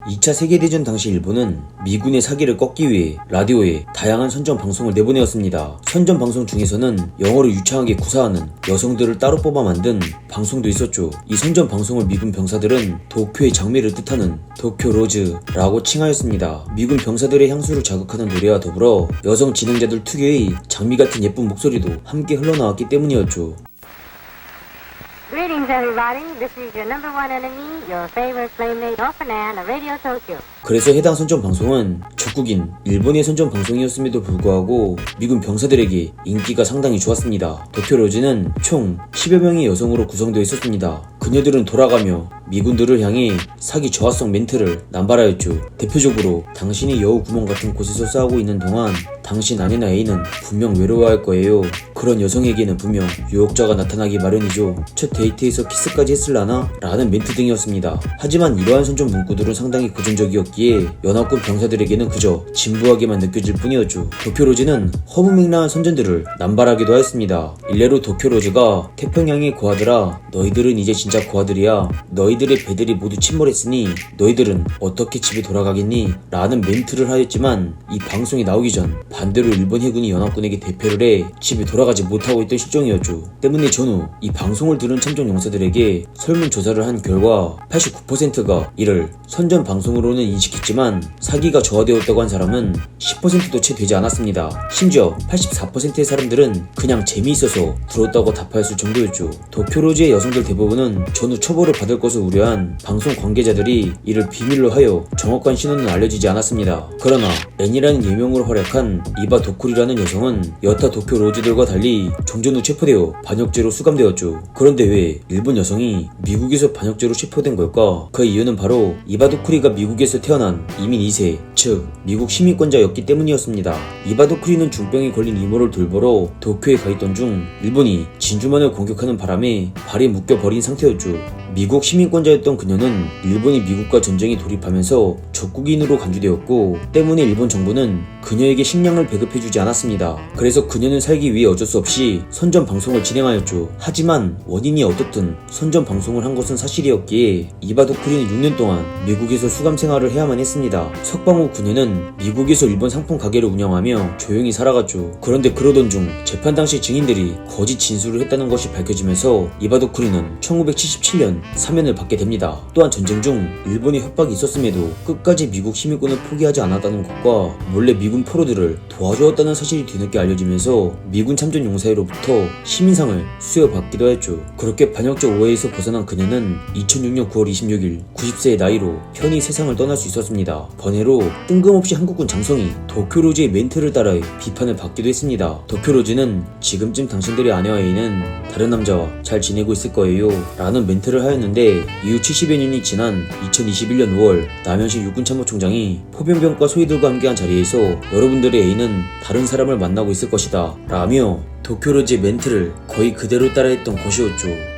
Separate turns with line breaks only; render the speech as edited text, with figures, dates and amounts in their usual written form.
2차 세계대전 당시 일본은 미군의 사기를 꺾기 위해 라디오에 다양한 선전 방송을 내보내었습니다. 선전 방송 중에서는 영어를 유창하게 구사하는 여성들을 따로 뽑아 만든 방송도 있었죠. 이 선전 방송을 미군 병사들은 도쿄의 장미를 뜻하는 도쿄로즈라고 칭하였습니다. 미군 병사들의 향수를 자극하는 노래와 더불어 여성 진행자들 특유의 장미 같은 예쁜 목소리도 함께 흘러나왔기 때문이었죠.
Greetings, everybody. This is your number one enemy, your favorite playmate, Orphanan of Radio Tokyo.
그래서 해당 선전 방송은 적국인 일본의 선전 방송이었음에도 불구하고 미군 병사들에게 인기가 상당히 좋았습니다. 도쿄로즈는 총 10여 명의 여성으로 구성되어 있었습니다. 그녀들은 돌아가며 미군들을 향해 사기 저하성 멘트를 남발하였죠. 대표적으로 당신이 여우 구멍 같은 곳에서 싸우고 있는 동안 당신 아내나 애인은 분명 외로워할 거예요. 그런 여성에게는 분명 유혹자가 나타나기 마련이죠. 첫 데이트에서 키스까지 했을라나? 라는 멘트 등이었습니다. 하지만 이러한 선전 문구들은 상당히 고전적이었기에 연합군 병사들에게는 그저 진부하게만 느껴질 뿐이었죠. 도쿄로즈는 허무맹랑한 선전들을 남발하기도 하였습니다. 일례로 도쿄로즈가 태평양에 고아들아 너희들은 이제 진짜 고아들이야. 너희들의 배들이 모두 침몰했으니 너희들은 어떻게 집에 돌아가겠니? 라는 멘트를 하였지만 이 방송이 나오기 전 반대로 일본 해군이 연합군에게 대패를 해 집에 돌아가지 못하고 있던 실정이었죠. 때문에 전후 이 방송을 들은 참전 용사들에게 설문조사를 한 결과 89%가 이를 선전 방송으로는 인식했지만 사기가 저하되었다고 한 사람은 10%도 채 되지 않았습니다. 심지어 84%의 사람들은 그냥 재미있어서 들었다고 답하였을 정도였죠. 도쿄로즈의 여성들 대부분은 전후 처벌을 받을 것을 우려한 방송 관계자들이 이를 비밀로 하여 정확한 신원은 알려지지 않았습니다. 그러나 앤이라는 예명으로 활약한 이바 도쿠리라는 여성은 여타 도쿄로즈들과 달리 종전 후 체포되어 반역죄로 수감되었죠. 그런데 왜 일본 여성이 미국에서 반역죄로 체포된 걸까? 그 이유는 바로 이바 도쿠리가 미국에서 태어난 이민 2세, 즉 미국 시민권자였기 때문이었습니다. 이바 도쿠리는 중병에 걸린 이모를 돌보러 도쿄에 가 있던 중 일본이 진주만을 공격하는 바람에 발이 묶여버린 상태였죠. 미국 시민권자였던 그녀는 일본이 미국과 전쟁에 돌입하면서 적국인으로 간주되었고 때문에 일본 정부는 그녀에게 식량을 배급해주지 않았습니다. 그래서 그녀는 살기 위해 어쩔 수 없이 선전 방송을 진행하였죠. 하지만 원인이 어떻든 선전 방송을 한 것은 사실이었기에 이바 도쿠리는 6년 동안 미국에서 수감 생활을 해야만 했습니다. 석방 후 그녀는 미국에서 일본 상품 가게를 운영하며 조용히 살아갔죠. 그런데 그러던 중 재판 당시 증인들이 거짓 진술을 했다는 것이 밝혀지면서 이바 도쿠리는 1977년 사면을 받게 됩니다. 또한 전쟁 중 일본의 협박이 있었음에도 끝까지 미국 시민권을 포기하지 않았다는 것과 몰래 미군 포로들을 도와주었다는 사실이 뒤늦게 알려지면서 미군 참전 용사회로부터 시민상을 수여받기도 했죠. 그렇게 반역죄 오해에서 벗어난 그녀는 2006년 9월 26일 90세의 나이로 편히 세상을 떠날 수 있었습니다. 번외로 뜬금없이 한국군 장성이 도쿄로즈의 멘트를 따라 비판을 받기도 했습니다. 도쿄로즈는 지금쯤 당신들의 아내와 애인은 다른 남자와 잘 지내고 있을 거예요 라는 멘트를 하였는데 이후 70여 년이 지난 2021년 5월 남현식 육군참모총장이 포병병과 소위들과 함께한 자리에서 여러분들의 애인은 다른 사람을 만나고 있을 것이다 라며 도쿄로즈의 멘트를 거의 그대로 따라했던 것이었죠.